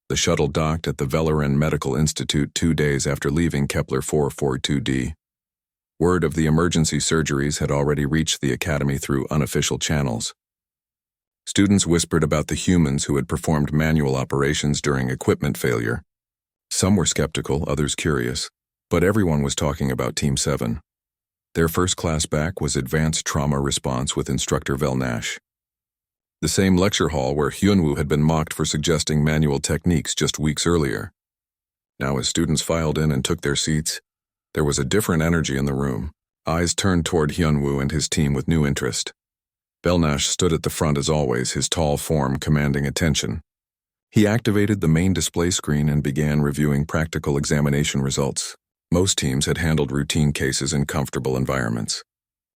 The shuttle docked at the Vellerin Medical Institute 2 days after leaving Kepler 442d. Word of the emergency surgeries had already reached the Academy through unofficial channels. Students whispered about the humans who had performed manual operations during equipment failure. Some were skeptical, others curious, but everyone was talking about Team 7. Their first class back was Advanced Trauma Response with Instructor Velnash. The same lecture hall where Hyunwoo had been mocked for suggesting manual techniques just weeks earlier. Now as students filed in and took their seats, there was a different energy in the room. Eyes turned toward Hyunwoo and his team with new interest. Velnash stood at the front as always, his tall form commanding attention. He activated the main display screen and began reviewing practical examination results. Most teams had handled routine cases in comfortable environments.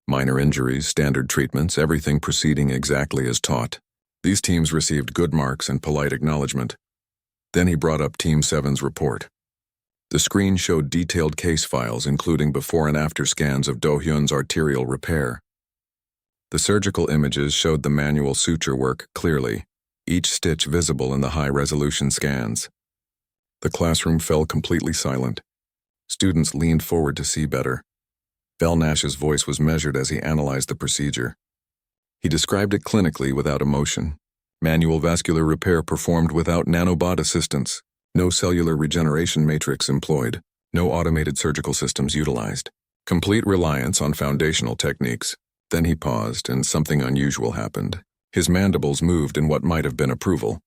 Minor injuries, standard treatments, everything proceeding exactly as taught. These teams received good marks and polite acknowledgement. Then he brought up Team 7's report. The screen showed detailed case files including before and after scans of Do-hyun's arterial repair. The surgical images showed the manual suture work clearly, each stitch visible in the high-resolution scans. The classroom fell completely silent. Students leaned forward to see better. Velnash's voice was measured as he analyzed the procedure. He described it clinically without emotion. Manual vascular repair performed without nanobot assistance. No cellular regeneration matrix employed. No automated surgical systems utilized. Complete reliance on foundational techniques. Then he paused, and something unusual happened. His mandibles moved in what might have been approval.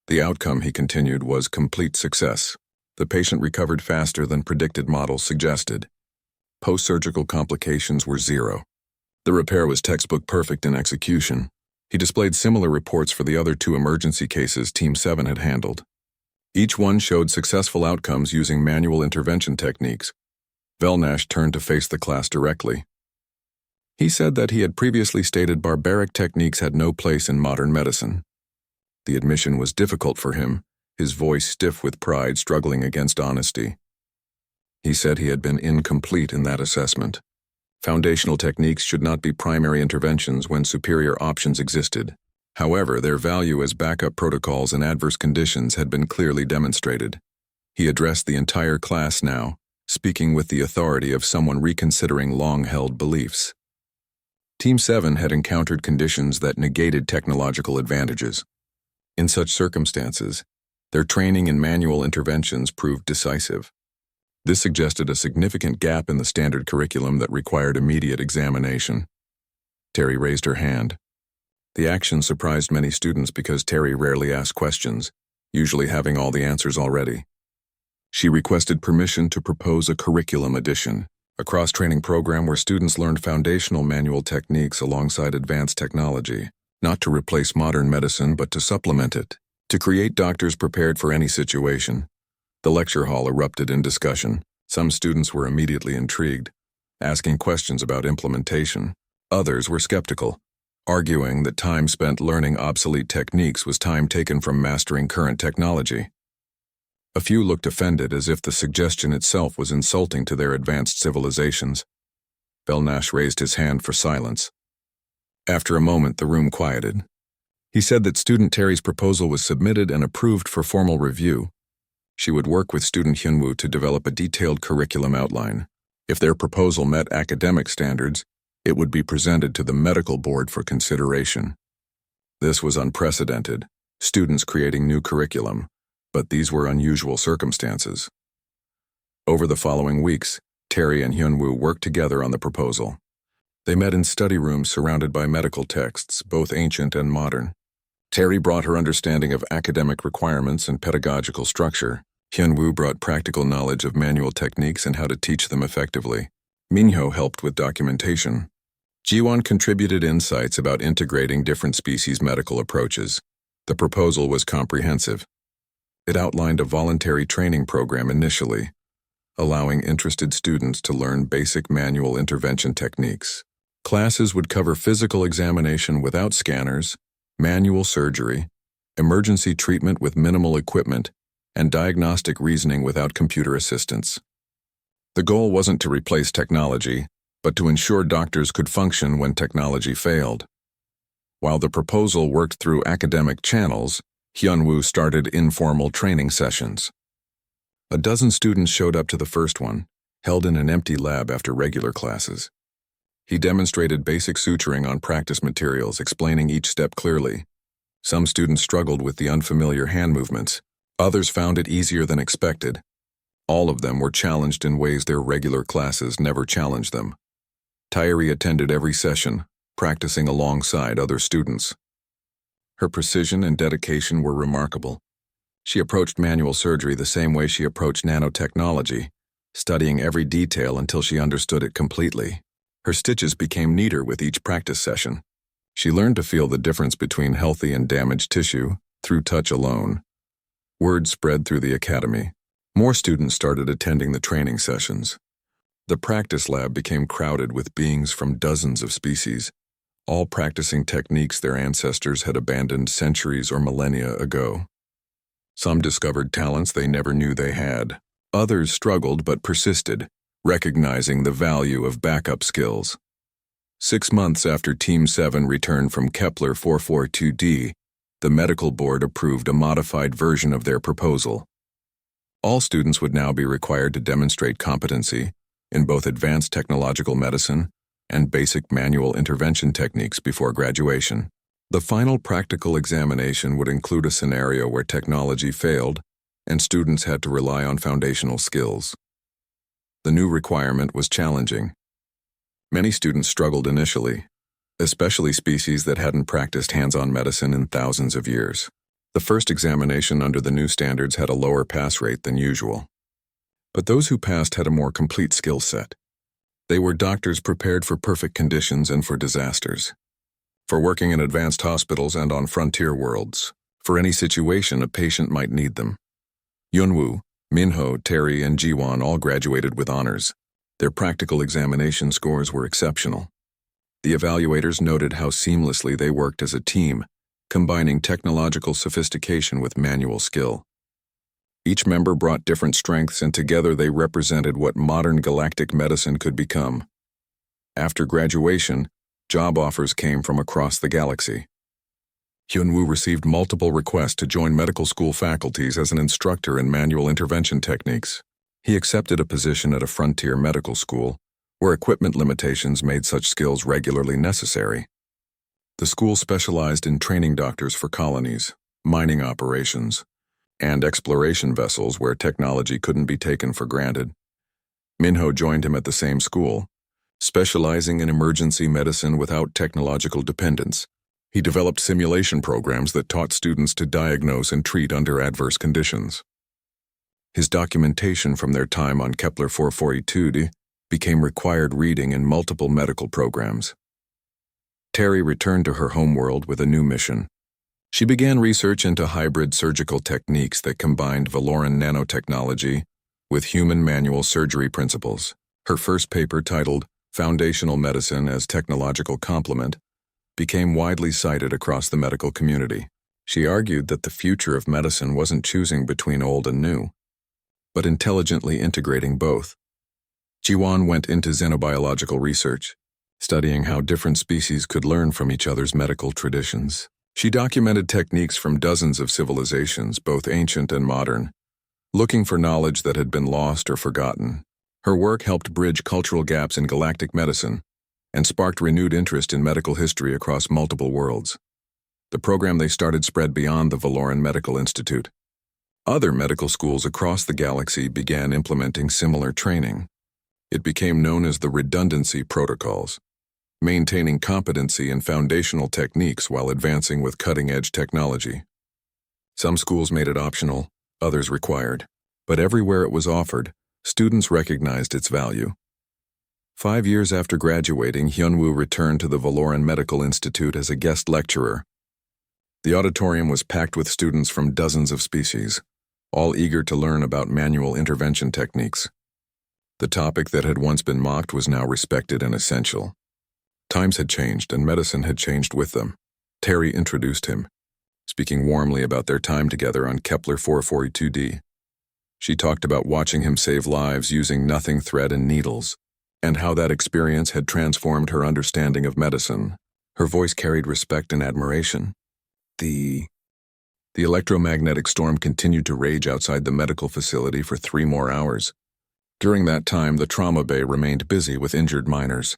The outcome, he continued, was complete success. The patient recovered faster than predicted models suggested. Post-surgical complications were 0. The repair was textbook perfect in execution. He displayed similar reports for the other 2 emergency cases Team 7 had handled. Each one showed successful outcomes using manual intervention techniques. Velnash turned to face the class directly. He said that he had previously stated barbaric techniques had no place in modern medicine. The admission was difficult for him, his voice stiff with pride struggling against honesty. He said he had been incomplete in that assessment. Foundational techniques should not be primary interventions when superior options existed. However, their value as backup protocols in adverse conditions had been clearly demonstrated. He addressed the entire class now, speaking with the authority of someone reconsidering long-held beliefs. Team 7 had encountered conditions that negated technological advantages. In such circumstances, their training in manual interventions proved decisive. This suggested a significant gap in the standard curriculum that required immediate examination. Terry raised her hand. The action surprised many students because Terry rarely asked questions, usually having all the answers already. She requested permission to propose a curriculum addition, a cross-training program where students learned foundational manual techniques alongside advanced technology, not to replace modern medicine but to supplement it, to create doctors prepared for any situation. The lecture hall erupted in discussion. Some students were immediately intrigued, asking questions about implementation. Others were skeptical, arguing that time spent learning obsolete techniques was time taken from mastering current technology. A few looked offended as if the suggestion itself was insulting to their advanced civilizations. Velnash raised his hand for silence. After a moment, the room quieted. He said that student Terry's proposal was submitted and approved for formal review. She would work with student Hyunwoo to develop a detailed curriculum outline. If their proposal met academic standards, it would be presented to the medical board for consideration. This was unprecedented, students creating new curriculum, but these were unusual circumstances. Over the following weeks, Terry and Hyunwoo worked together on the proposal. They met in study rooms surrounded by medical texts, both ancient and modern. Terry brought her understanding of academic requirements and pedagogical structure. Hyunwoo brought practical knowledge of manual techniques and how to teach them effectively. Minho helped with documentation. Jiwon contributed insights about integrating different species medical approaches. The proposal was comprehensive. It outlined a voluntary training program initially, allowing interested students to learn basic manual intervention techniques. Classes would cover physical examination without scanners, manual surgery, emergency treatment with minimal equipment, and diagnostic reasoning without computer assistance. The goal wasn't to replace technology, but to ensure doctors could function when technology failed. While the proposal worked through academic channels, Hyunwoo started informal training sessions. A dozen students showed up to the first one, held in an empty lab after regular classes. He demonstrated basic suturing on practice materials, explaining each step clearly. Some students struggled with the unfamiliar hand movements. Others found it easier than expected. All of them were challenged in ways their regular classes never challenged them. Tairi attended every session, practicing alongside other students. Her precision and dedication were remarkable. She approached manual surgery the same way she approached nanotechnology, studying every detail until she understood it completely. Her stitches became neater with each practice session. She learned to feel the difference between healthy and damaged tissue through touch alone. Word spread through the academy. More students started attending the training sessions. The practice lab became crowded with beings from dozens of species, all practicing techniques their ancestors had abandoned centuries or millennia ago. Some discovered talents they never knew they had. Others struggled but persisted, recognizing the value of backup skills. 6 months after Team 7 returned from Kepler 442d, the medical board approved a modified version of their proposal. All students would now be required to demonstrate competency in both advanced technological medicine and basic manual intervention techniques before graduation. The final practical examination would include a scenario where technology failed and students had to rely on foundational skills. The new requirement was challenging. Many students struggled initially, especially species that hadn't practiced hands-on medicine in thousands of years. The first examination under the new standards had a lower pass rate than usual. But those who passed had a more complete skill set. They were doctors prepared for perfect conditions and for disasters. For working in advanced hospitals and on frontier worlds. For any situation a patient might need them. Hyunwoo, Minho, Terry, and Jiwon all graduated with honors. Their practical examination scores were exceptional. The evaluators noted how seamlessly they worked as a team, combining technological sophistication with manual skill. Each member brought different strengths, and together they represented what modern galactic medicine could become. After graduation, job offers came from across the galaxy. Hyunwoo received multiple requests to join medical school faculties as an instructor in manual intervention techniques. He accepted a position at a frontier medical school, where equipment limitations made such skills regularly necessary. The school specialized in training doctors for colonies, mining operations, and exploration vessels where technology couldn't be taken for granted. Minho joined him at the same school, specializing in emergency medicine without technological dependence. He developed simulation programs that taught students to diagnose and treat under adverse conditions. His documentation from their time on Kepler 442d became required reading in multiple medical programs. Terry returned to her homeworld with a new mission. She began research into hybrid surgical techniques that combined Valoran nanotechnology with human manual surgery principles. Her first paper, titled Foundational Medicine as Technological Complement, became widely cited across the medical community. She argued that the future of medicine wasn't choosing between old and new, but intelligently integrating both. Jiwon went into xenobiological research, studying how different species could learn from each other's medical traditions. She documented techniques from dozens of civilizations, both ancient and modern, looking for knowledge that had been lost or forgotten. Her work helped bridge cultural gaps in galactic medicine and sparked renewed interest in medical history across multiple worlds. The program they started spread beyond the Valoran Medical Institute. Other medical schools across the galaxy began implementing similar training. It became known as the redundancy protocols, maintaining competency and foundational techniques while advancing with cutting-edge technology. Some schools made it optional, others required, but everywhere it was offered, students recognized its value. 5 years after graduating, Hyunwoo returned to the Valoran Medical Institute as a guest lecturer. The auditorium was packed with students from dozens of species, all eager to learn about manual intervention techniques. The topic that had once been mocked was now respected and essential. Times had changed, and medicine had changed with them. Terry introduced him, speaking warmly about their time together on Kepler 442d. She talked about watching him save lives using nothing thread and needles, and how that experience had transformed her understanding of medicine. Her voice carried respect and admiration. The The electromagnetic storm continued to rage outside the medical facility for 3 more hours. During that time, the trauma bay remained busy with injured miners.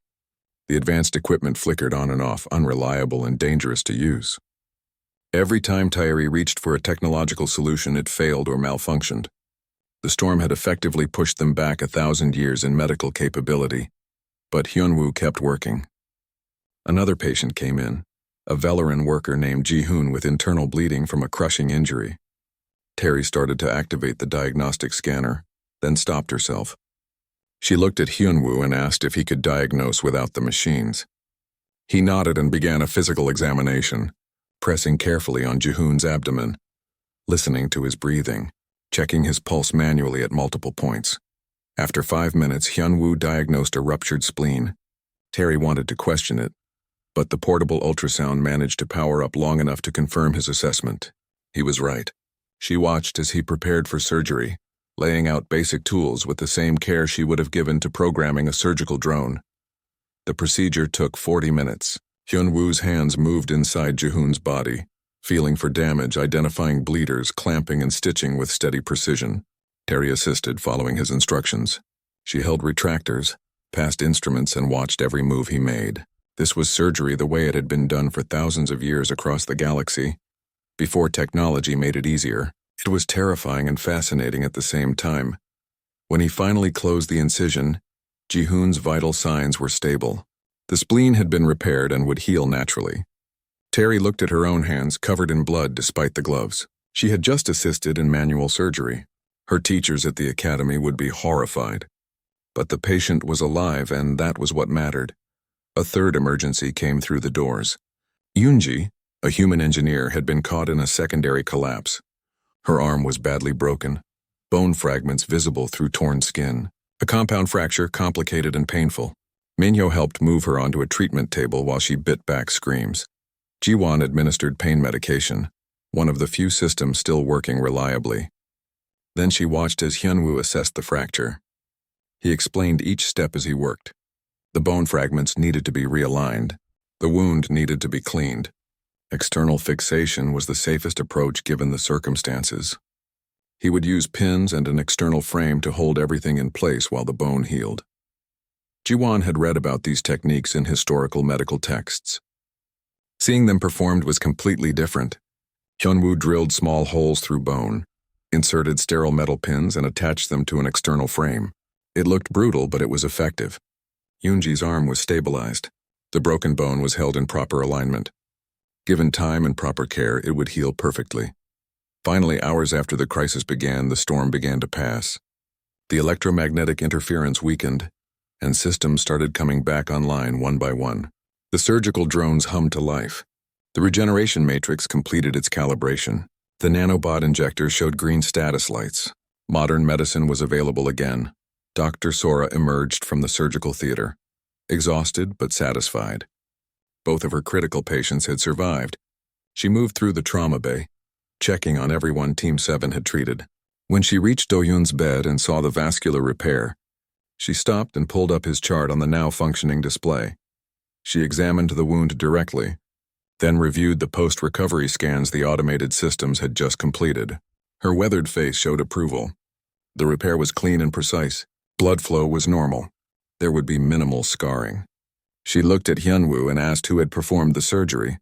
The advanced equipment flickered on and off, unreliable and dangerous to use. Every time Tyre reached for a technological solution, it failed or malfunctioned. The storm had effectively pushed them back 1,000 years in medical capability, but Hyunwoo kept working. Another patient came in, a Velaran worker named Ji-hoon with internal bleeding from a crushing injury. Terry started to activate the diagnostic scanner, then stopped herself. She looked at Hyunwoo and asked if he could diagnose without the machines. He nodded and began a physical examination, pressing carefully on Ji-hoon's abdomen, listening to his breathing, checking his pulse manually at multiple points. After 5 minutes, Hyunwoo diagnosed a ruptured spleen. Terry wanted to question it, but the portable ultrasound managed to power up long enough to confirm his assessment. He was right. She watched as he prepared for surgery, laying out basic tools with the same care she would have given to programming a surgical drone. The procedure took 40 minutes. Hyunwoo's hands moved inside Ji-hoon's body, feeling for damage, identifying bleeders, clamping and stitching with steady precision. Terry assisted, following his instructions. She held retractors, passed instruments, and watched every move he made. This was surgery the way it had been done for thousands of years across the galaxy, before technology made it easier. It was terrifying and fascinating at the same time. When he finally closed the incision, Ji-hoon's vital signs were stable. The spleen had been repaired and would heal naturally. Terry looked at her own hands, covered in blood despite the gloves. She had just assisted in manual surgery. Her teachers at the academy would be horrified. But the patient was alive, and that was what mattered. A third emergency came through the doors. Yoonji, a human engineer, had been caught in a secondary collapse. Her arm was badly broken, bone fragments visible through torn skin. A compound fracture, complicated and painful. Minhyo helped move her onto a treatment table while she bit back screams. Ji-won administered pain medication, one of the few systems still working reliably. Then she watched as Hyunwoo assessed the fracture. He explained each step as he worked. The bone fragments needed to be realigned. The wound needed to be cleaned. External fixation was the safest approach given the circumstances. He would use pins and an external frame to hold everything in place while the bone healed. Ji-won had read about these techniques in historical medical texts. Seeing them performed was completely different. Hyunwoo drilled small holes through bone, inserted sterile metal pins, and attached them to an external frame. It looked brutal, but it was effective. Yoonji's arm was stabilized. The broken bone was held in proper alignment. Given time and proper care, it would heal perfectly. Finally, hours after the crisis began, the storm began to pass. The electromagnetic interference weakened, and systems started coming back online one by one. The surgical drones hummed to life. The regeneration matrix completed its calibration. The nanobot injector showed green status lights. Modern medicine was available again. Dr. Sora emerged from the surgical theater, exhausted but satisfied. Both of her critical patients had survived. She moved through the trauma bay, checking on everyone Team 7 had treated. When she reached Do-yoon's bed and saw the vascular repair, she stopped and pulled up his chart on the now functioning display. She examined the wound directly, then reviewed the post-recovery scans the automated systems had just completed. Her weathered face showed approval. The repair was clean and precise. Blood flow was normal. There would be minimal scarring. She looked at Hyunwoo and asked who had performed the surgery.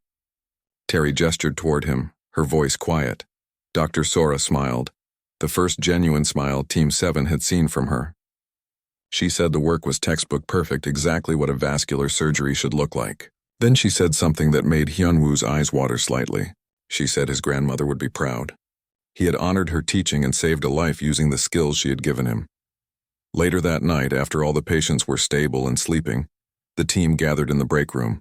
Terry gestured toward him, her voice quiet. Dr. Sora smiled, the first genuine smile Team 7 had seen from her. She said the work was textbook perfect, exactly what a vascular surgery should look like. Then she said something that made Hyunwoo's eyes water slightly. She said his grandmother would be proud. He had honored her teaching and saved a life using the skills she had given him. Later that night, after all the patients were stable and sleeping, the team gathered in the break room.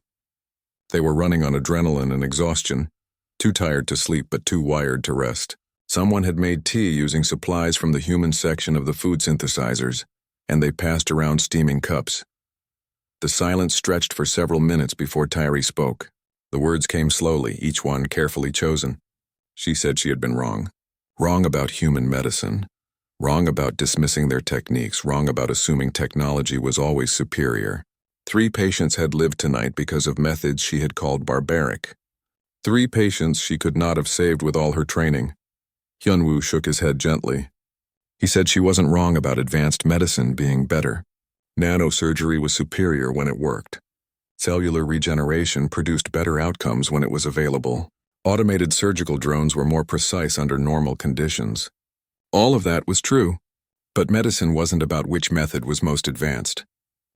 They were running on adrenaline and exhaustion, too tired to sleep but too wired to rest. Someone had made tea using supplies from the human section of the food synthesizers, and they passed around steaming cups. The silence stretched for several minutes before Tyre spoke. The words came slowly, each one carefully chosen. She said she had been wrong. Wrong about human medicine. Wrong about dismissing their techniques, wrong about assuming technology was always superior. 3 patients had lived tonight because of methods she had called barbaric. 3 patients she could not have saved with all her training. Hyunwoo shook his head gently. He said she wasn't wrong about advanced medicine being better. Nanosurgery was superior when it worked. Cellular regeneration produced better outcomes when it was available. Automated surgical drones were more precise under normal conditions. All of that was true, but medicine wasn't about which method was most advanced.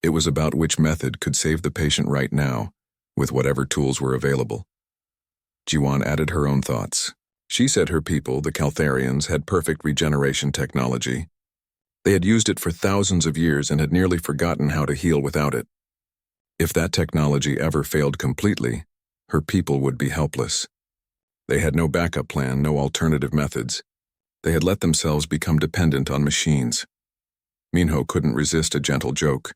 It was about which method could save the patient right now, with whatever tools were available. Jiwon added her own thoughts. She said her people, the Caltharians, had perfect regeneration technology. They had used it for thousands of years and had nearly forgotten how to heal without it. If that technology ever failed completely, her people would be helpless. They had no backup plan, no alternative methods. They had let themselves become dependent on machines. Minho couldn't resist a gentle joke.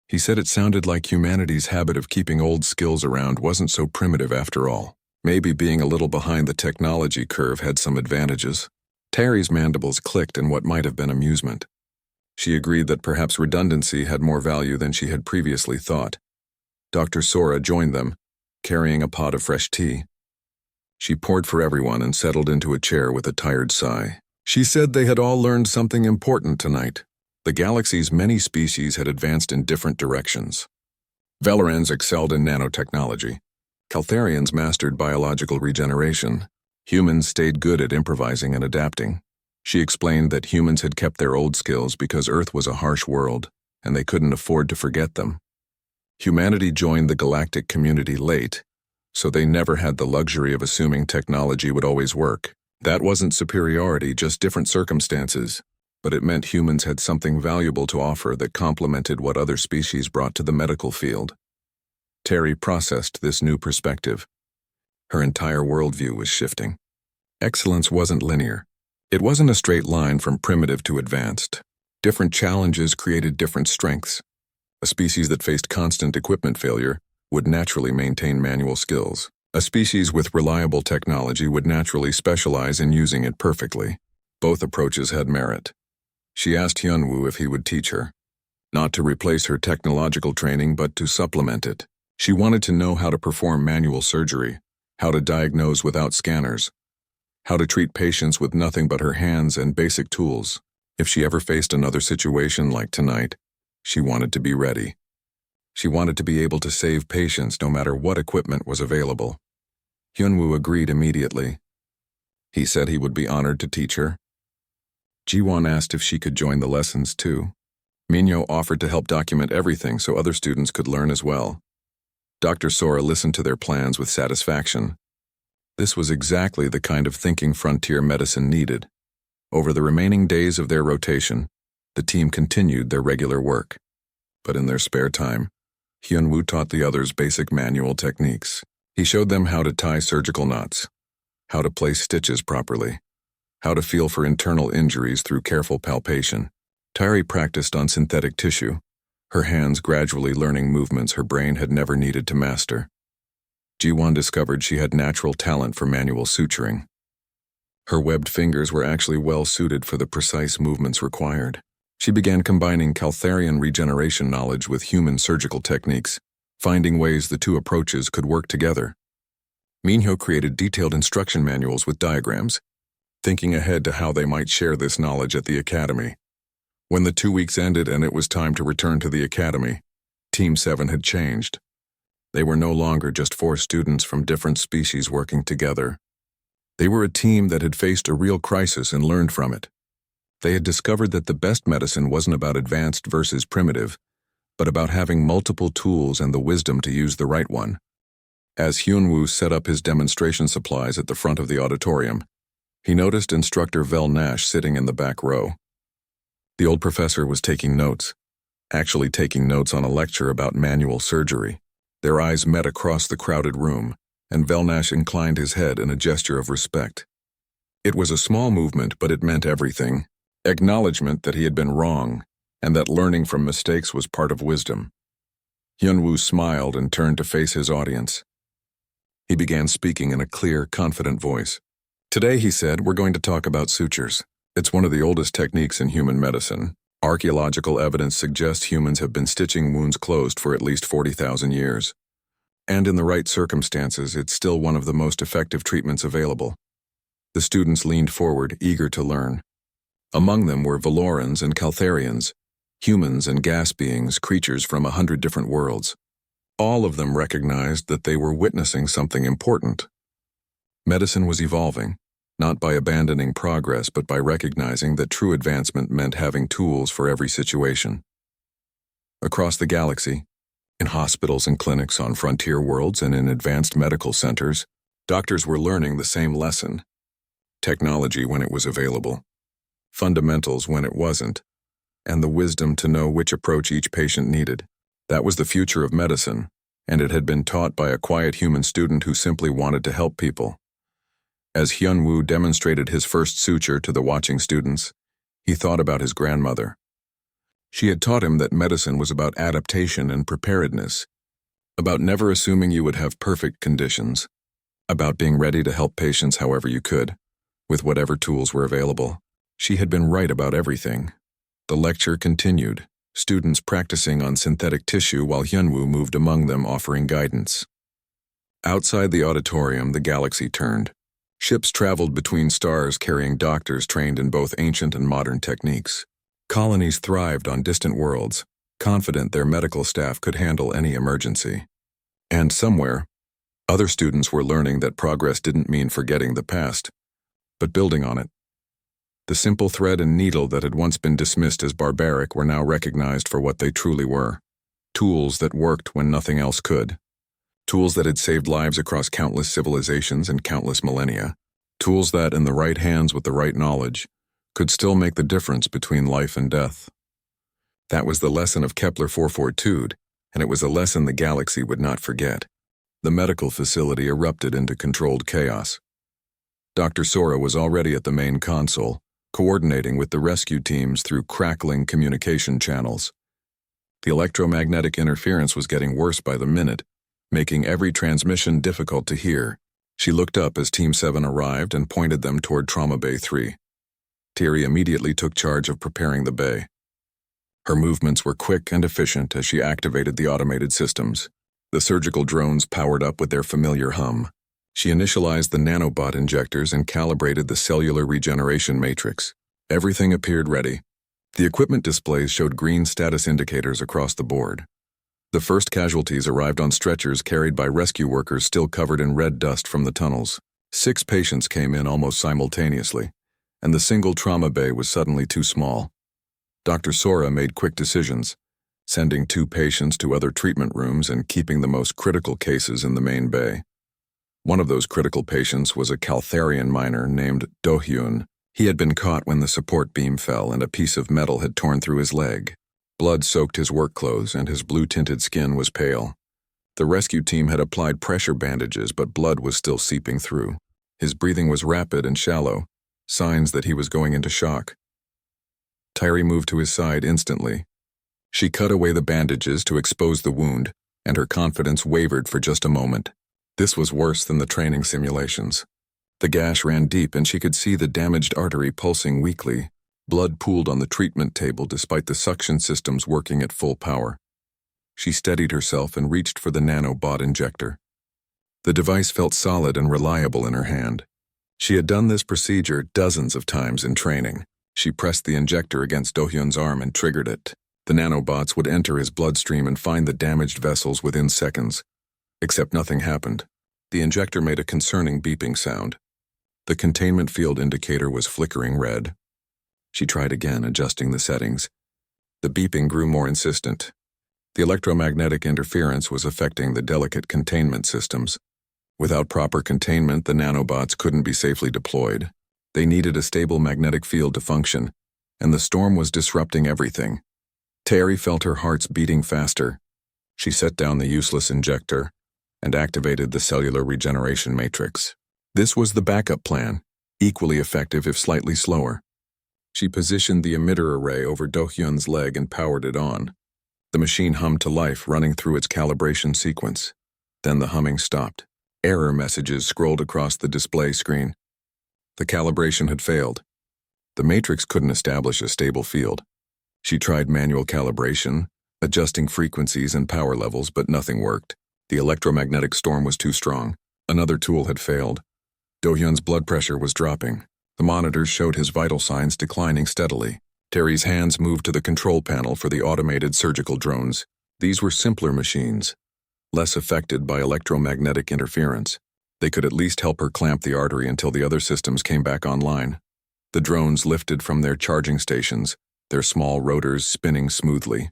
He said it sounded like humanity's habit of keeping old skills around wasn't so primitive after all. Maybe being a little behind the technology curve had some advantages. Terry's mandibles clicked in what might have been amusement. She agreed that perhaps redundancy had more value than she had previously thought. Dr. Sora joined them, carrying a pot of fresh tea. She poured for everyone and settled into a chair with a tired sigh. She said they had all learned something important tonight. The galaxy's many species had advanced in different directions. Velerans excelled in nanotechnology. Caltharians mastered biological regeneration. Humans stayed good at improvising and adapting. She explained that humans had kept their old skills because Earth was a harsh world, and they couldn't afford to forget them. Humanity joined the galactic community late, so they never had the luxury of assuming technology would always work. That wasn't superiority, just different circumstances, but it meant humans had something valuable to offer that complemented what other species brought to the medical field. Terry processed this new perspective. Her entire worldview was shifting. Excellence wasn't linear. It wasn't a straight line from primitive to advanced. Different challenges created different strengths. A species that faced constant equipment failure would naturally maintain manual skills. A species with reliable technology would naturally specialize in using it perfectly. Both approaches had merit. She asked Hyunwoo if he would teach her. Not to replace her technological training, but to supplement it. She wanted to know how to perform manual surgery, how to diagnose without scanners, how to treat patients with nothing but her hands and basic tools. If she ever faced another situation like tonight, she wanted to be ready. She wanted to be able to save patients no matter what equipment was available. Hyunwoo agreed immediately. He said he would be honored to teach her. Jiwon asked if she could join the lessons too. Minho offered to help document everything so other students could learn as well. Dr. Sora listened to their plans with satisfaction. This was exactly the kind of thinking frontier medicine needed. Over the remaining days of their rotation, the team continued their regular work. But in their spare time, Hyunwoo taught the others basic manual techniques. He showed them how to tie surgical knots, how to place stitches properly, how to feel for internal injuries through careful palpation. Terry practiced on synthetic tissue, her hands gradually learning movements her brain had never needed to master. Jiwon discovered she had natural talent for manual suturing. Her webbed fingers were actually well suited for the precise movements required. She began combining Caltharian regeneration knowledge with human surgical techniques, finding ways the two approaches could work together. Minho created detailed instruction manuals with diagrams, thinking ahead to how they might share this knowledge at the academy. When the 2 weeks ended and it was time to return to the academy, Team 7 had changed. They were no longer just 4 students from different species working together. They were a team that had faced a real crisis and learned from it. They had discovered that the best medicine wasn't about advanced versus primitive, but about having multiple tools and the wisdom to use the right one. As Hyunwoo set up his demonstration supplies at the front of the auditorium, he noticed instructor Vel Nash sitting in the back row. The old professor was taking notes, actually taking notes on a lecture about manual surgery. Their eyes met across the crowded room, and Vel Nash inclined his head in a gesture of respect. It was a small movement, but it meant everything. Acknowledgement that he had been wrong, and that learning from mistakes was part of wisdom. Hyunwoo smiled and turned to face his audience. He began speaking in a clear, confident voice. Today, he said, we're going to talk about sutures. It's one of the oldest techniques in human medicine. Archaeological evidence suggests humans have been stitching wounds closed for at least 40,000 years. And in the right circumstances, it's still one of the most effective treatments available. The students leaned forward, eager to learn. Among them were Valorans and Caltharians, humans and gas beings, creatures from 100 different worlds. All of them recognized that they were witnessing something important. Medicine was evolving, not by abandoning progress, but by recognizing that true advancement meant having tools for every situation. Across the galaxy, in hospitals and clinics, on frontier worlds, and in advanced medical centers, doctors were learning the same lesson. Technology when it was available, fundamentals when it wasn't, and the wisdom to know which approach each patient needed. That was the future of medicine, and it had been taught by a quiet human student who simply wanted to help people. As Hyunwoo demonstrated his first suture to the watching students, he thought about his grandmother. She had taught him that medicine was about adaptation and preparedness, about never assuming you would have perfect conditions, about being ready to help patients however you could, with whatever tools were available. She had been right about everything. The lecture continued, students practicing on synthetic tissue while Hyunwoo moved among them offering guidance. Outside the auditorium, the galaxy turned. Ships traveled between stars carrying doctors trained in both ancient and modern techniques. Colonies thrived on distant worlds, confident their medical staff could handle any emergency. And somewhere, other students were learning that progress didn't mean forgetting the past, but building on it. The simple thread and needle that had once been dismissed as barbaric were now recognized for what they truly were. Tools that worked when nothing else could. Tools that had saved lives across countless civilizations and countless millennia. Tools that, in the right hands with the right knowledge, could still make the difference between life and death. That was the lesson of Kepler 442, and it was a lesson the galaxy would not forget. The medical facility erupted into controlled chaos. Dr. Sora was already at the main console, coordinating with the rescue teams through crackling communication channels. The electromagnetic interference was getting worse by the minute, making every transmission difficult to hear. She looked up as Team 7 arrived and pointed them toward Trauma Bay 3. Thierry immediately took charge of preparing the bay. Her movements were quick and efficient as she activated the automated systems. The surgical drones powered up with their familiar hum. She initialized the nanobot injectors and calibrated the cellular regeneration matrix. Everything appeared ready. The equipment displays showed green status indicators across the board. The first casualties arrived on stretchers carried by rescue workers still covered in red dust from the tunnels. 6 patients came in almost simultaneously, and the single trauma bay was suddenly too small. Dr. Sora made quick decisions, sending 2 patients to other treatment rooms and keeping the most critical cases in the main bay. One of those critical patients was a Caltharian miner named Do-hyun. He had been caught when the support beam fell and a piece of metal had torn through his leg. Blood soaked his work clothes and his blue-tinted skin was pale. The rescue team had applied pressure bandages, but blood was still seeping through. His breathing was rapid and shallow, signs that he was going into shock. Thierry moved to his side instantly. She cut away the bandages to expose the wound, and her confidence wavered for just a moment. This was worse than the training simulations. The gash ran deep and she could see the damaged artery pulsing weakly. Blood pooled on the treatment table despite the suction systems working at full power. She steadied herself and reached for the nanobot injector. The device felt solid and reliable in her hand. She had done this procedure dozens of times in training. She pressed the injector against Do-hyun's arm and triggered it. The nanobots would enter his bloodstream and find the damaged vessels within seconds. Except nothing happened. The injector made a concerning beeping sound. The containment field indicator was flickering red. She tried again, adjusting the settings. The beeping grew more insistent. The electromagnetic interference was affecting the delicate containment systems. Without proper containment, the nanobots couldn't be safely deployed. They needed a stable magnetic field to function, and the storm was disrupting everything. Thierry felt her heart's beating faster. She set down the useless injector and activated the cellular regeneration matrix. This was the backup plan, equally effective if slightly slower. She positioned the emitter array over Do-hyun's leg and powered it on. The machine hummed to life, running through its calibration sequence. Then the humming stopped. Error messages scrolled across the display screen. The calibration had failed. The matrix couldn't establish a stable field. She tried manual calibration, adjusting frequencies and power levels, but nothing worked. The electromagnetic storm was too strong. Another tool had failed. Do-hyun's blood pressure was dropping. The monitors showed his vital signs declining steadily. Terry's hands moved to the control panel for the automated surgical drones. These were simpler machines, less affected by electromagnetic interference. They could at least help her clamp the artery until the other systems came back online. The drones lifted from their charging stations, their small rotors spinning smoothly.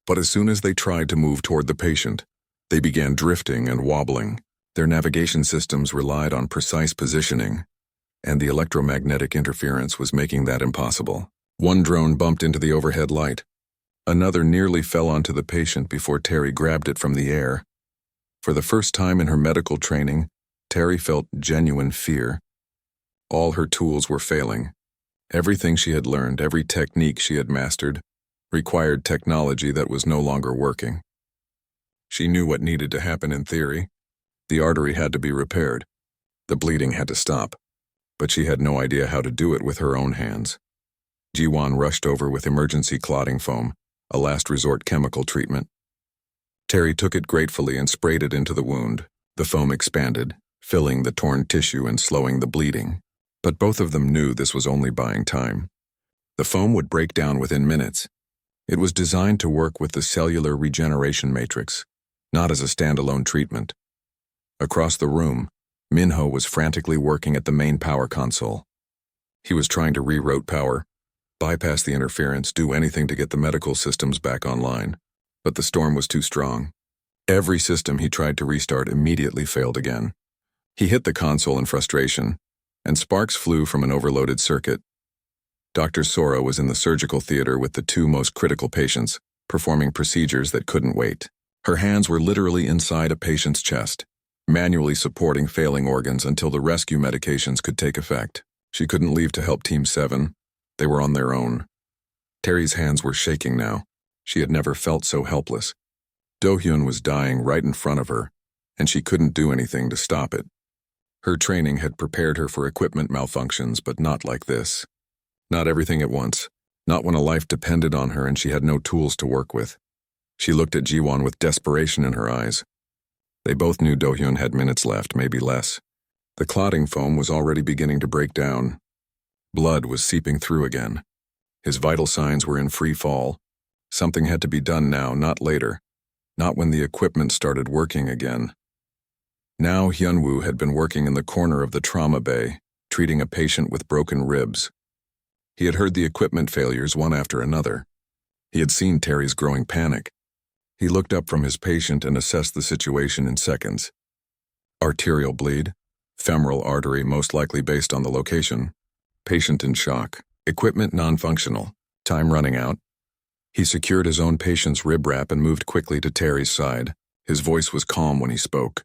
But as soon as they tried to move toward the patient, they began drifting and wobbling. Their navigation systems relied on precise positioning, and the electromagnetic interference was making that impossible. One drone bumped into the overhead light. Another nearly fell onto the patient before Terry grabbed it from the air. For the first time in her medical training, Terry felt genuine fear. All her tools were failing. Everything she had learned, every technique she had mastered, required technology that was no longer working. She knew what needed to happen in theory. The artery had to be repaired. The bleeding had to stop. But she had no idea how to do it with her own hands. Ji-won rushed over with emergency clotting foam, a last resort chemical treatment. Terry took it gratefully and sprayed it into the wound. The foam expanded, filling the torn tissue and slowing the bleeding. But both of them knew this was only buying time. The foam would break down within minutes. It was designed to work with the cellular regeneration matrix, not as a standalone treatment. Across the room, Minho was frantically working at the main power console. He was trying to reroute power, bypass the interference, do anything to get the medical systems back online. But the storm was too strong. Every system he tried to restart immediately failed again. He hit the console in frustration, and sparks flew from an overloaded circuit. Dr. Sora was in the surgical theater with the two most critical patients, performing procedures that couldn't wait. Her hands were literally inside a patient's chest, manually supporting failing organs until the rescue medications could take effect. She couldn't leave to help Team 7. They were on their own. Terry's hands were shaking now. She had never felt so helpless. Do-hyun was dying right in front of her, and she couldn't do anything to stop it. Her training had prepared her for equipment malfunctions, but not like this. Not everything at once. Not when a life depended on her and she had no tools to work with. She looked at Ji-won with desperation in her eyes. They both knew Do-hyun had minutes left, maybe less. The clotting foam was already beginning to break down. Blood was seeping through again. His vital signs were in free fall. Something had to be done now, not later. Not when the equipment started working again. Now Hyunwoo had been working in the corner of the trauma bay, treating a patient with broken ribs. He had heard the equipment failures one after another. He had seen Terry's growing panic. He looked up from his patient and assessed the situation in seconds. Arterial bleed, femoral artery most likely based on the location, patient in shock, equipment non-functional, time running out. He secured his own patient's rib wrap and moved quickly to Terry's side. His voice was calm when he spoke,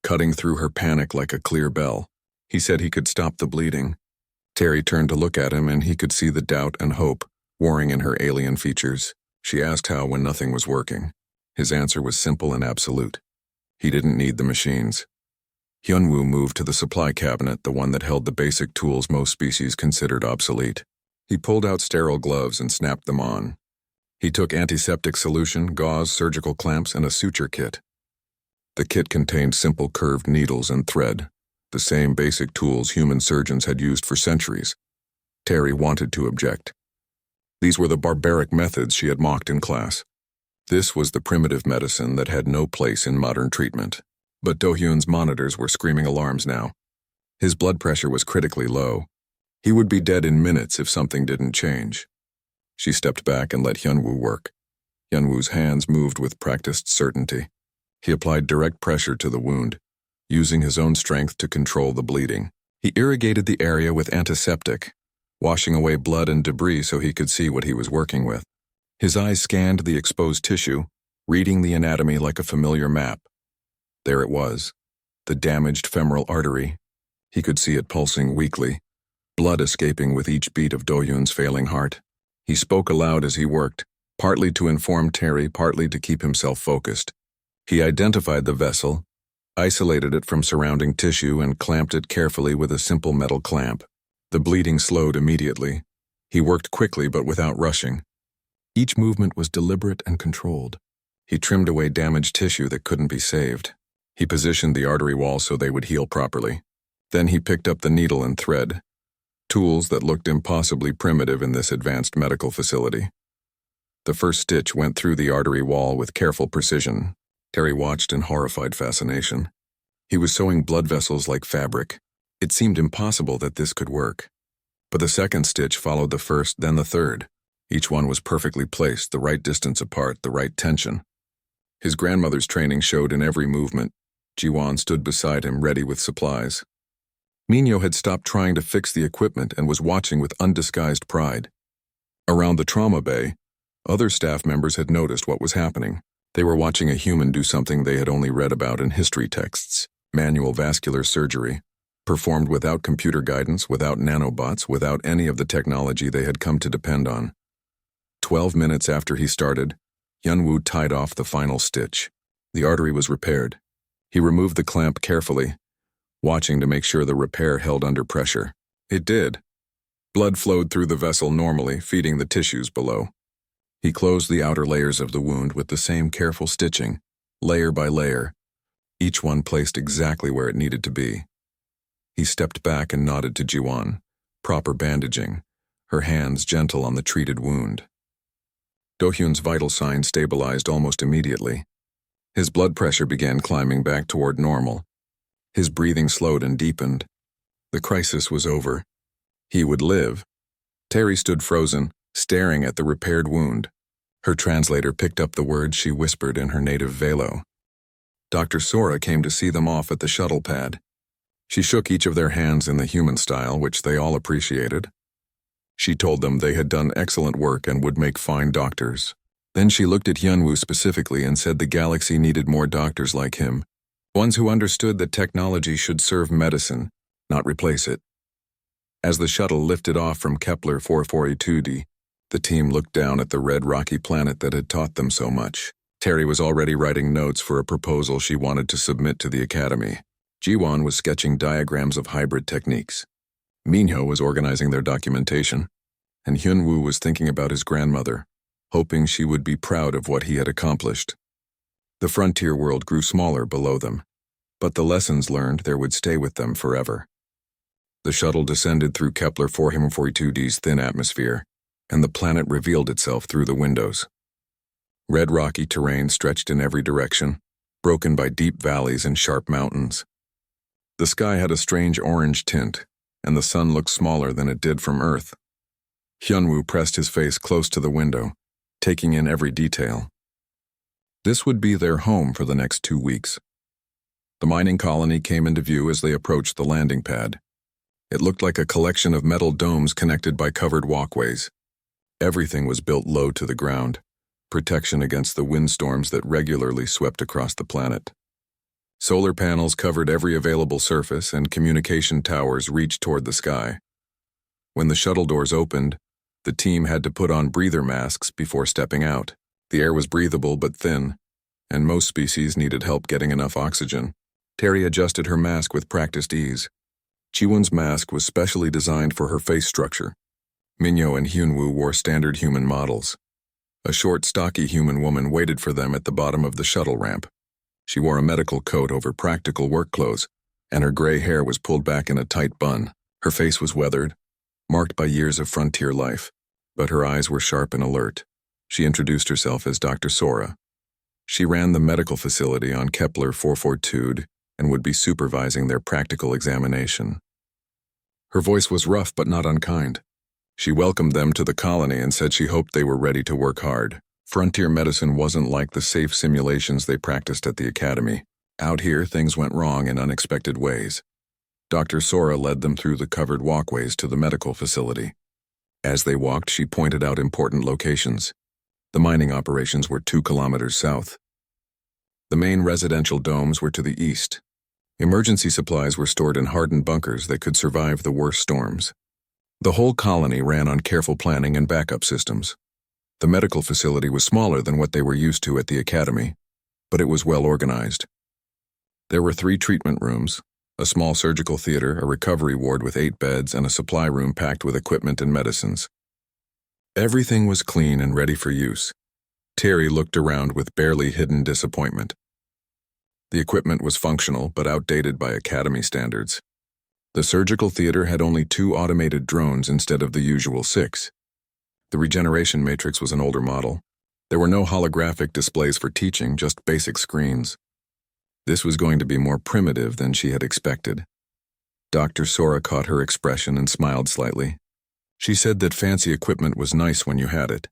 cutting through her panic like a clear bell. He said he could stop the bleeding. Terry turned to look at him and he could see the doubt and hope warring in her alien features. She asked how when nothing was working. His answer was simple and absolute. He didn't need the machines. Hyunwoo moved to the supply cabinet, the one that held the basic tools most species considered obsolete. He pulled out sterile gloves and snapped them on. He took antiseptic solution, gauze, surgical clamps, and a suture kit. The kit contained simple curved needles and thread, the same basic tools human surgeons had used for centuries. Terry wanted to object. These were the barbaric methods she had mocked in class. This was the primitive medicine that had no place in modern treatment. But Do-hyun's monitors were screaming alarms now. His blood pressure was critically low. He would be dead in minutes if something didn't change. She stepped back and let Hyunwoo work. Hyunwoo's hands moved with practiced certainty. He applied direct pressure to the wound, using his own strength to control the bleeding. He irrigated the area with antiseptic, washing away blood and debris so he could see what he was working with. His eyes scanned the exposed tissue, reading the anatomy like a familiar map. There it was, the damaged femoral artery. He could see it pulsing weakly, blood escaping with each beat of Do-hyun's failing heart. He spoke aloud as he worked, partly to inform Terry, partly to keep himself focused. He identified the vessel, isolated it from surrounding tissue, and clamped it carefully with a simple metal clamp. The bleeding slowed immediately. He worked quickly but without rushing. Each movement was deliberate and controlled. He trimmed away damaged tissue that couldn't be saved. He positioned the artery wall so they would heal properly. Then he picked up the needle and thread, tools that looked impossibly primitive in this advanced medical facility. The first stitch went through the artery wall with careful precision. Terry watched in horrified fascination. He was sewing blood vessels like fabric. It seemed impossible that this could work. But the second stitch followed the first, then the third. Each one was perfectly placed, the right distance apart, the right tension. His grandmother's training showed in every movement. Jiwan stood beside him, ready with supplies. Minyo had stopped trying to fix the equipment and was watching with undisguised pride. Around the trauma bay, other staff members had noticed what was happening. They were watching a human do something they had only read about in history texts: manual vascular surgery, performed without computer guidance, without nanobots, without any of the technology they had come to depend on. 12 minutes after he started, Hyunwoo tied off the final stitch. The artery was repaired. He removed the clamp carefully, watching to make sure the repair held under pressure. It did. Blood flowed through the vessel normally, feeding the tissues below. He closed the outer layers of the wound with the same careful stitching, layer by layer, each one placed exactly where it needed to be. He stepped back and nodded to Jiwan. Proper bandaging, her hands gentle on the treated wound. Do-hyun's vital signs stabilized almost immediately. His blood pressure began climbing back toward normal. His breathing slowed and deepened. The crisis was over. He would live. Terry stood frozen, staring at the repaired wound. Her translator picked up the words she whispered in her native Velo. Dr. Sora came to see them off at the shuttle pad. She shook each of their hands in the human style, which they all appreciated. She told them they had done excellent work and would make fine doctors. Then she looked at Hyunwoo specifically and said the galaxy needed more doctors like him, ones who understood that technology should serve medicine, not replace it. As the shuttle lifted off from Kepler 442d, the team looked down at the red rocky planet that had taught them so much. Terry was already writing notes for a proposal she wanted to submit to the Academy. Jiwan was sketching diagrams of hybrid techniques. Minho was organizing their documentation, and Hyunwoo was thinking about his grandmother, hoping she would be proud of what he had accomplished. The frontier world grew smaller below them, but the lessons learned there would stay with them forever. The shuttle descended through Kepler 442d's thin atmosphere, and the planet revealed itself through the windows. Red rocky terrain stretched in every direction, broken by deep valleys and sharp mountains. The sky had a strange orange tint, and the sun looked smaller than it did from Earth. Hyunwoo pressed his face close to the window, taking in every detail. This would be their home for the next 2 weeks. The mining colony came into view as they approached the landing pad. It looked like a collection of metal domes connected by covered walkways. Everything was built low to the ground, protection against the windstorms that regularly swept across the planet. Solar panels covered every available surface, and communication towers reached toward the sky. When the shuttle doors opened, the team had to put on breather masks before stepping out. The air was breathable but thin, and most species needed help getting enough oxygen. Terry adjusted her mask with practiced ease. Jiwon's mask was specially designed for her face structure. Minyo and Hyunwoo wore standard human models. A short, stocky human woman waited for them at the bottom of the shuttle ramp. She wore a medical coat over practical work clothes, and her gray hair was pulled back in a tight bun. Her face was weathered, marked by years of frontier life, but her eyes were sharp and alert. She introduced herself as Dr. Sora. She ran the medical facility on Kepler 442 and would be supervising their practical examination. Her voice was rough but not unkind. She welcomed them to the colony and said she hoped they were ready to work hard. Frontier medicine wasn't like the safe simulations they practiced at the academy. Out here, things went wrong in unexpected ways. Dr. Sora led them through the covered walkways to the medical facility. As they walked, she pointed out important locations. The mining operations were 2 kilometers south. The main residential domes were to the east. Emergency supplies were stored in hardened bunkers that could survive the worst storms. The whole colony ran on careful planning and backup systems. The medical facility was smaller than what they were used to at the academy, but it was well organized. There were 3 treatment rooms, a small surgical theater, a recovery ward with 8 beds, and a supply room packed with equipment and medicines. Everything was clean and ready for use. Terry looked around with barely hidden disappointment. The equipment was functional but outdated by academy standards. The surgical theater had only 2 automated drones instead of the usual 6. The regeneration matrix was an older model. There were no holographic displays for teaching, just basic screens. This was going to be more primitive than she had expected. Dr. Sora caught her expression and smiled slightly. She said that fancy equipment was nice when you had it,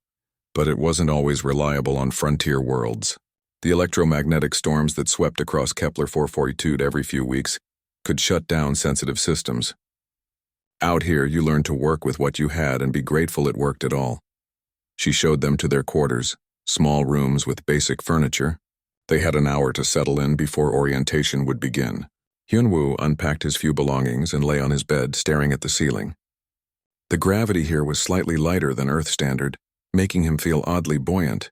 but it wasn't always reliable on frontier worlds. The electromagnetic storms that swept across Kepler 442 every few weeks could shut down sensitive systems. Out here, you learned to work with what you had and be grateful it worked at all. She showed them to their quarters, small rooms with basic furniture. They had an hour to settle in before orientation would begin. Hyunwoo unpacked his few belongings and lay on his bed, staring at the ceiling. The gravity here was slightly lighter than Earth standard, making him feel oddly buoyant.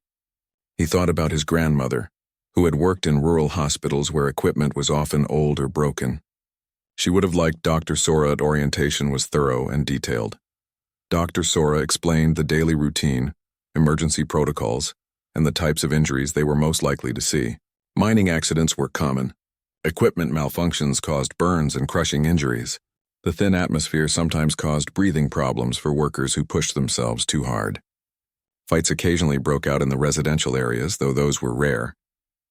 He thought about his grandmother, who had worked in rural hospitals where equipment was often old or broken. She would have liked Dr. Sora at orientation was thorough and detailed. Dr. Sora explained the daily routine, emergency protocols, and the types of injuries they were most likely to see. Mining accidents were common. Equipment malfunctions caused burns and crushing injuries. The thin atmosphere sometimes caused breathing problems for workers who pushed themselves too hard. Fights occasionally broke out in the residential areas, though those were rare.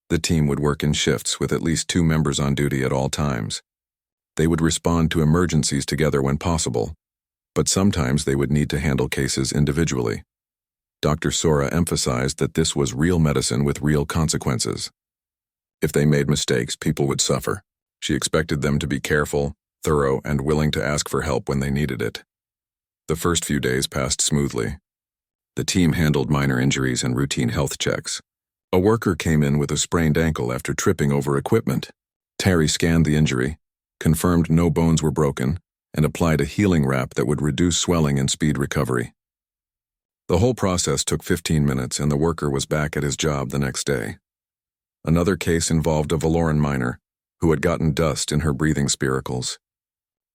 The team would work in shifts with at least 2 members on duty at all times. They would respond to emergencies together when possible, but sometimes they would need to handle cases individually. Dr. Sora emphasized that this was real medicine with real consequences. If they made mistakes, people would suffer. She expected them to be careful, thorough, and willing to ask for help when they needed it. The first few days passed smoothly. The team handled minor injuries and routine health checks. A worker came in with a sprained ankle after tripping over equipment. Terry scanned the injury, confirmed no bones were broken, and applied a healing wrap that would reduce swelling and speed recovery. The whole process took 15 minutes, and the worker was back at his job the next day. Another case involved a Valoran miner who had gotten dust in her breathing spiracles.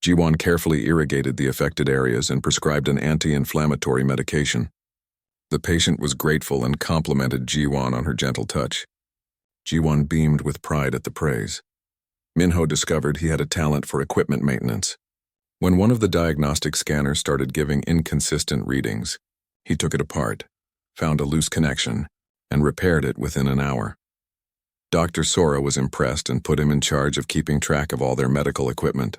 Jiwon carefully irrigated the affected areas and prescribed an anti-inflammatory medication. The patient was grateful and complimented Jiwon on her gentle touch. Jiwon beamed with pride at the praise. Minho discovered he had a talent for equipment maintenance. When one of the diagnostic scanners started giving inconsistent readings, he took it apart, found a loose connection, and repaired it within an hour. Dr. Sora was impressed and put him in charge of keeping track of all their medical equipment.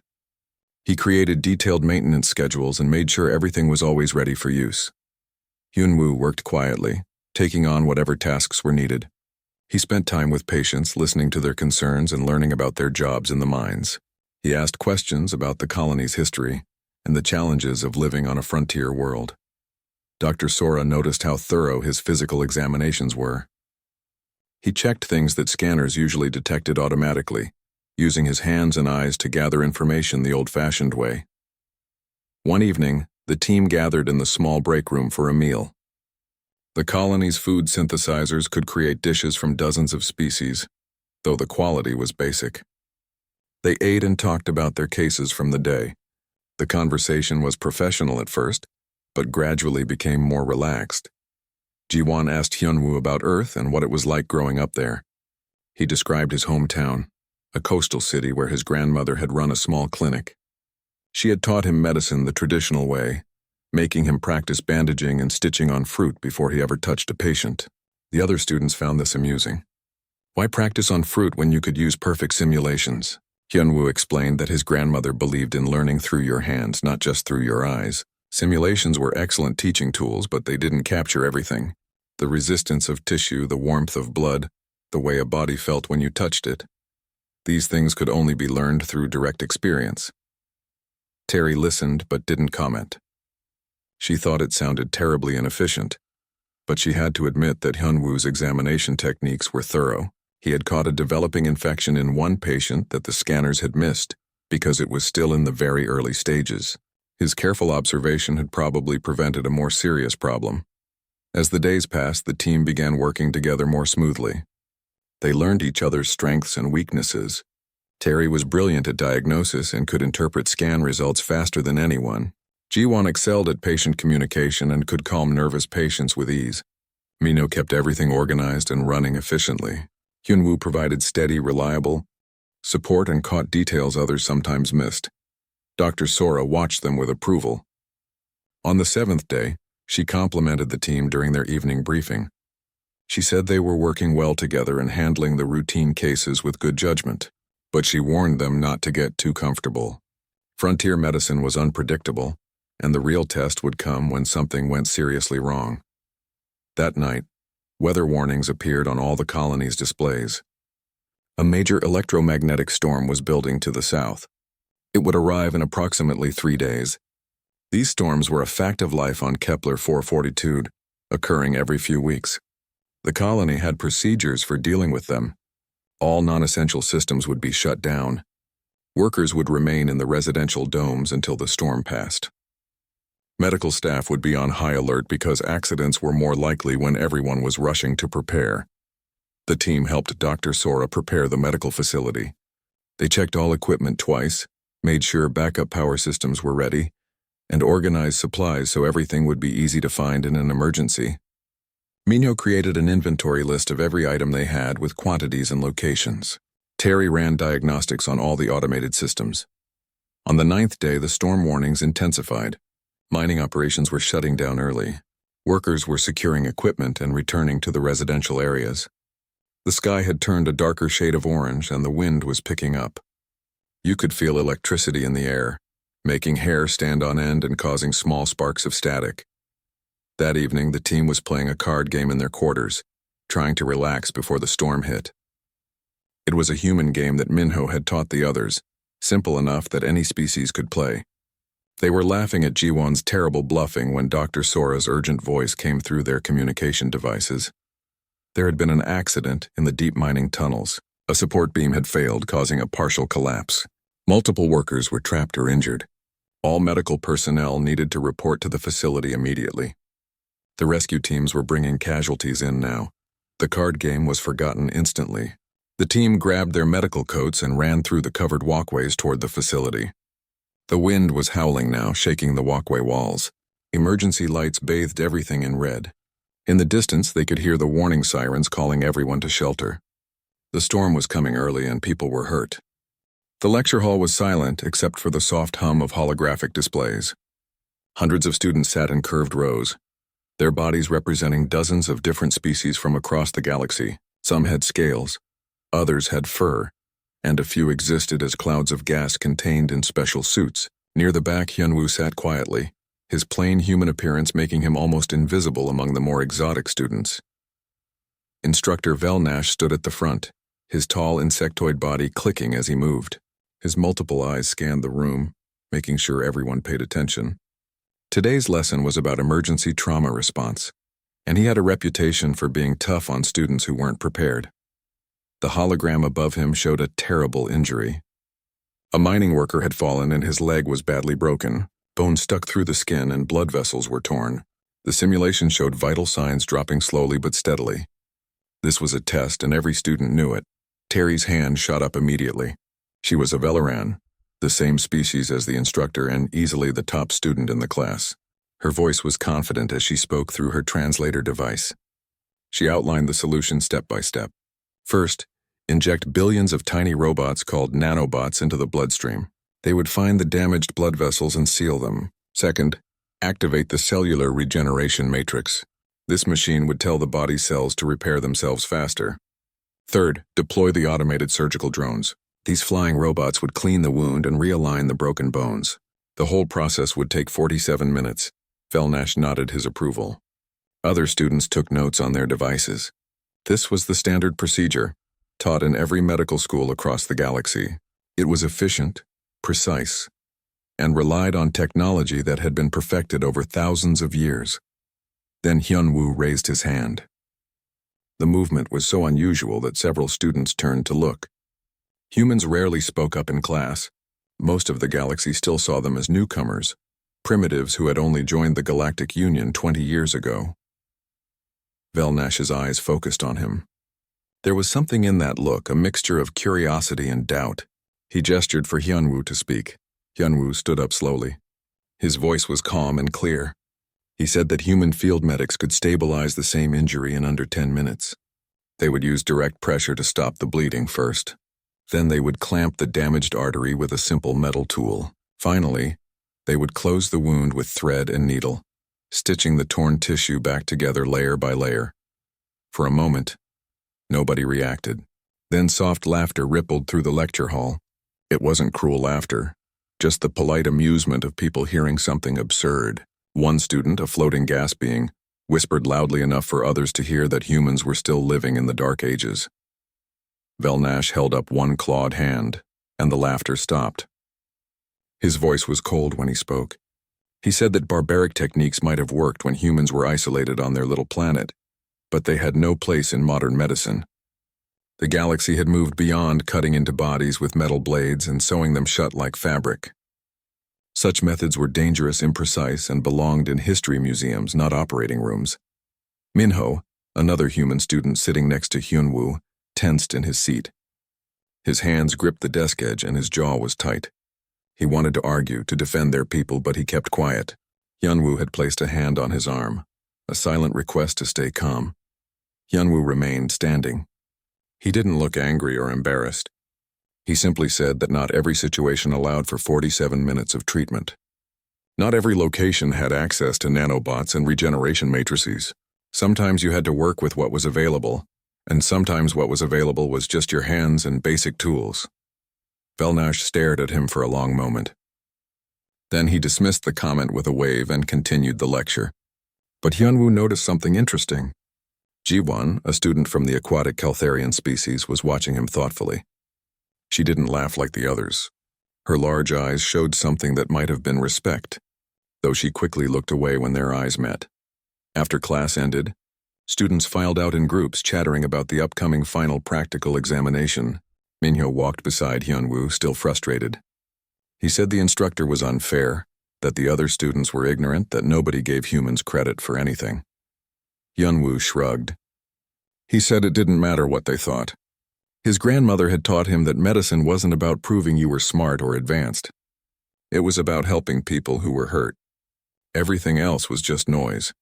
He created detailed maintenance schedules and made sure everything was always ready for use. Hyunwoo worked quietly, taking on whatever tasks were needed. He spent time with patients, listening to their concerns and learning about their jobs in the mines. He asked questions about the colony's history and the challenges of living on a frontier world. Dr. Sora noticed how thorough his physical examinations were. He checked things that scanners usually detected automatically, using his hands and eyes to gather information the old-fashioned way. One evening, the team gathered in the small break room for a meal. The colony's food synthesizers could create dishes from dozens of species, though the quality was basic. They ate and talked about their cases from the day. The conversation was professional at first, but gradually became more relaxed. Jiwon asked Hyunwoo about Earth and what it was like growing up there. He described his hometown, a coastal city where his grandmother had run a small clinic. She had taught him medicine the traditional way, making him practice bandaging and stitching on fruit before he ever touched a patient. The other students found this amusing. Why practice on fruit when you could use perfect simulations? Hyunwoo explained that his grandmother believed in learning through your hands, not just through your eyes. Simulations were excellent teaching tools, but they didn't capture everything. The resistance of tissue, the warmth of blood, the way a body felt when you touched it. These things could only be learned through direct experience. Terry listened but didn't comment. She thought it sounded terribly inefficient, but she had to admit that Hyunwoo's examination techniques were thorough. He had caught a developing infection in one patient that the scanners had missed because it was still in the very early stages. His careful observation had probably prevented a more serious problem. As the days passed, the team began working together more smoothly. They learned each other's strengths and weaknesses. Terry was brilliant at diagnosis and could interpret scan results faster than anyone. Jiwon excelled at patient communication and could calm nervous patients with ease. Minho kept everything organized and running efficiently. Hyunwoo provided steady, reliable support and caught details others sometimes missed. Dr. Sora watched them with approval. On the 7th day, she complimented the team during their evening briefing. She said they were working well together and handling the routine cases with good judgment, but she warned them not to get too comfortable. Frontier medicine was unpredictable, and the real test would come when something went seriously wrong. That night, weather warnings appeared on all the colony's displays. A major electromagnetic storm was building to the south. It would arrive in approximately 3 days. These storms were a fact of life on Kepler 442, occurring every few weeks. The colony had procedures for dealing with them. All non-essential systems would be shut down. Workers would remain in the residential domes until the storm passed. Medical staff would be on high alert because accidents were more likely when everyone was rushing to prepare. The team helped Dr. Sora prepare the medical facility. They checked all equipment twice, made sure backup power systems were ready, and organized supplies so everything would be easy to find in an emergency. Minho created an inventory list of every item they had with quantities and locations. Terry ran diagnostics on all the automated systems. On the 9th day, the storm warnings intensified. Mining operations were shutting down early. Workers were securing equipment and returning to the residential areas. The sky had turned a darker shade of orange and the wind was picking up. You could feel electricity in the air, making hair stand on end and causing small sparks of static. That evening, the team was playing a card game in their quarters, trying to relax before the storm hit. It was a human game that Minho had taught the others, simple enough that any species could play. They were laughing at Jiwon's terrible bluffing when Dr. Sora's urgent voice came through their communication devices. There had been an accident in the deep mining tunnels. A support beam had failed, causing a partial collapse. Multiple workers were trapped or injured. All medical personnel needed to report to the facility immediately. The rescue teams were bringing casualties in now. The card game was forgotten instantly. The team grabbed their medical coats and ran through the covered walkways toward the facility. The wind was howling now, shaking the walkway walls. Emergency lights bathed everything in red. In the distance, they could hear the warning sirens calling everyone to shelter. The storm was coming early and people were hurt. The lecture hall was silent except for the soft hum of holographic displays. Hundreds of students sat in curved rows, their bodies representing dozens of different species from across the galaxy. Some had scales, others had fur, and a few existed as clouds of gas contained in special suits. Near the back, Hyunwoo sat quietly, his plain human appearance making him almost invisible among the more exotic students. Instructor Velnash stood at the front, his tall insectoid body clicking as he moved. His multiple eyes scanned the room, making sure everyone paid attention. Today's lesson was about emergency trauma response, and he had a reputation for being tough on students who weren't prepared. The hologram above him showed a terrible injury. A mining worker had fallen and his leg was badly broken. Bones stuck through the skin and blood vessels were torn. The simulation showed vital signs dropping slowly but steadily. This was a test and every student knew it. Terry's hand shot up immediately. She was a Velaran, the same species as the instructor and easily the top student in the class. Her voice was confident as she spoke through her translator device. She outlined the solution step by step. First, inject billions of tiny robots called nanobots into the bloodstream. They would find the damaged blood vessels and seal them. Second, activate the cellular regeneration matrix. This machine would tell the body cells to repair themselves faster. Third, deploy the automated surgical drones. These flying robots would clean the wound and realign the broken bones. The whole process would take 47 minutes. Velnash nodded his approval. Other students took notes on their devices. This was the standard procedure, taught in every medical school across the galaxy. It was efficient, precise, and relied on technology that had been perfected over thousands of years. Then Hyunwoo raised his hand. The movement was so unusual that several students turned to look. Humans rarely spoke up in class. Most of the galaxy still saw them as newcomers, primitives who had only joined the Galactic Union 20 years ago. Velnash's eyes focused on him. There was something in that look, a mixture of curiosity and doubt. He gestured for Hyunwoo to speak. Hyunwoo stood up slowly. His voice was calm and clear. He said that human field medics could stabilize the same injury in under 10 minutes. They would use direct pressure to stop the bleeding first. Then they would clamp the damaged artery with a simple metal tool. Finally, they would close the wound with thread and needle, stitching the torn tissue back together layer by layer. For a moment, nobody reacted. Then soft laughter rippled through the lecture hall. It wasn't cruel laughter, just the polite amusement of people hearing something absurd. One student, a floating gas being, whispered loudly enough for others to hear that humans were still living in the Dark Ages. Velnash held up one clawed hand, and the laughter stopped. His voice was cold when he spoke. He said that barbaric techniques might have worked when humans were isolated on their little planet, but they had no place in modern medicine. The galaxy had moved beyond cutting into bodies with metal blades and sewing them shut like fabric. Such methods were dangerous, imprecise, and belonged in history museums, not operating rooms. Minho, another human student sitting next to Hyunwoo, tensed in his seat. His hands gripped the desk edge and his jaw was tight. He wanted to argue, to defend their people, but he kept quiet. Hyunwoo had placed a hand on his arm, a silent request to stay calm. Hyunwoo remained standing. He didn't look angry or embarrassed. He simply said that not every situation allowed for 47 minutes of treatment. Not every location had access to nanobots and regeneration matrices. Sometimes you had to work with what was available, and sometimes what was available was just your hands and basic tools. Velnash stared at him for a long moment. Then he dismissed the comment with a wave and continued the lecture. But Hyunwoo noticed something interesting. Jiwon, a student from the aquatic Caltharian species, was watching him thoughtfully. She didn't laugh like the others. Her large eyes showed something that might have been respect, though she quickly looked away when their eyes met. After class ended, students filed out in groups chattering about the upcoming final practical examination. Minho walked beside Hyunwoo, still frustrated. He said the instructor was unfair, that the other students were ignorant, that nobody gave humans credit for anything. Hyunwoo shrugged. He said it didn't matter what they thought. His grandmother had taught him that medicine wasn't about proving you were smart or advanced. It was about helping people who were hurt. Everything else was just noise.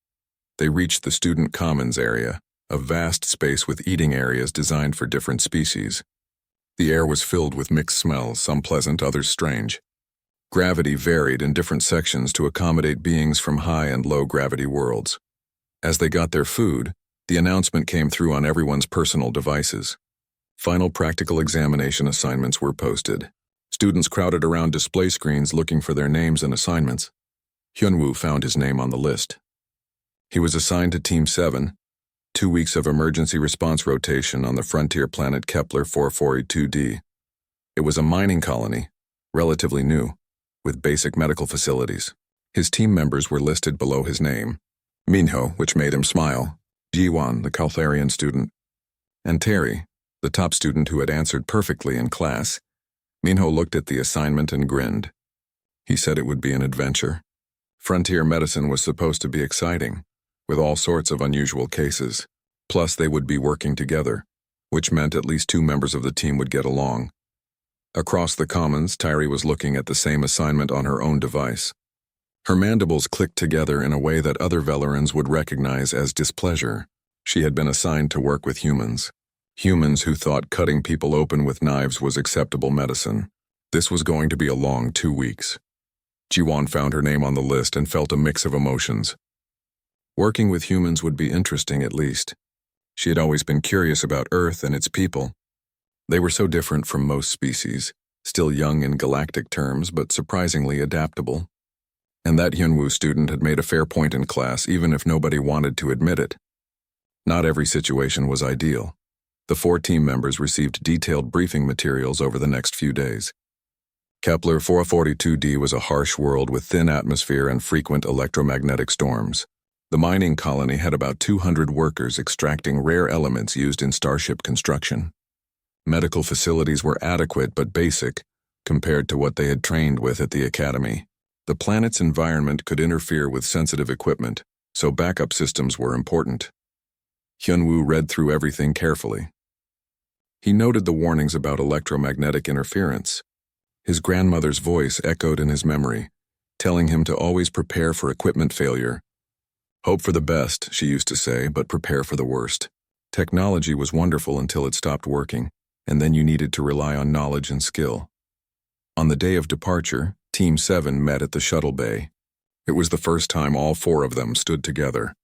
They reached the student commons area, a vast space with eating areas designed for different species. The air was filled with mixed smells, some pleasant, others strange. Gravity varied in different sections to accommodate beings from high and low gravity worlds. As they got their food, the announcement came through on everyone's personal devices. Final practical examination assignments were posted. Students crowded around display screens looking for their names and assignments. Hyunwoo found his name on the list. He was assigned to Team 7, 2 weeks of emergency response rotation on the frontier planet Kepler 442d. It was a mining colony, relatively new, with basic medical facilities. His team members were listed below his name. Minho, which made him smile, Jiwon, the Caltharian student, and Terry, the top student who had answered perfectly in class. Minho looked at the assignment and grinned. He said it would be an adventure. Frontier medicine was supposed to be exciting, with all sorts of unusual cases. Plus, they would be working together, which meant at least 2 members of the team would get along. Across the commons, Tyri was looking at the same assignment on her own device. Her mandibles clicked together in a way that other Velerans would recognize as displeasure. She had been assigned to work with humans. Humans who thought cutting people open with knives was acceptable medicine. This was going to be a long 2 weeks. Jiwon found her name on the list and felt a mix of emotions. Working with humans would be interesting at least. She had always been curious about Earth and its people. They were so different from most species, still young in galactic terms but surprisingly adaptable. And that Hyunwoo student had made a fair point in class even if nobody wanted to admit it. Not every situation was ideal. The 4 team members received detailed briefing materials over the next few days. Kepler 442d was a harsh world with thin atmosphere and frequent electromagnetic storms. The mining colony had about 200 workers extracting rare elements used in starship construction. Medical facilities were adequate but basic compared to what they had trained with at the academy. The planet's environment could interfere with sensitive equipment, so backup systems were important. Hyunwoo read through everything carefully. He noted the warnings about electromagnetic interference. His grandmother's voice echoed in his memory, telling him to always prepare for equipment failure, Hope for the best, she used to say, but prepare for the worst. Technology was wonderful until it stopped working, and then you needed to rely on knowledge and skill. On the day of departure, Team 7 met at the shuttle bay. It was the first time all 4 of them stood together.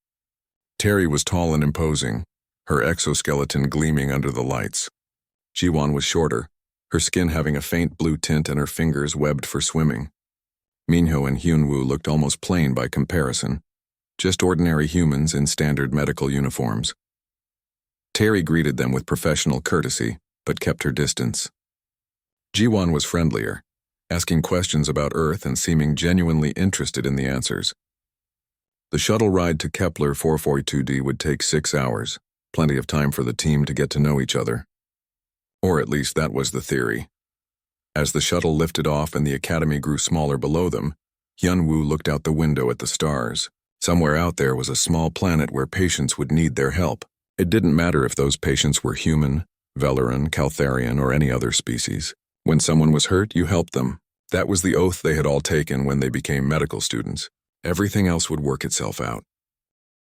Terry was tall and imposing, her exoskeleton gleaming under the lights. Jiwon was shorter, her skin having a faint blue tint and her fingers webbed for swimming. Minho and Hyunwoo looked almost plain by comparison, just ordinary humans in standard medical uniforms. Terry greeted them with professional courtesy, but kept her distance. Jiwon was friendlier, asking questions about Earth and seeming genuinely interested in the answers. The shuttle ride to Kepler 442d would take 6 hours, plenty of time for the team to get to know each other. Or at least that was the theory. As the shuttle lifted off and the academy grew smaller below them, Hyunwoo looked out the window at the stars. Somewhere out there was a small planet where patients would need their help. It didn't matter if those patients were human, Velaran, Caltharian, or any other species. When someone was hurt, you helped them. That was the oath they had all taken when they became medical students. Everything else would work itself out.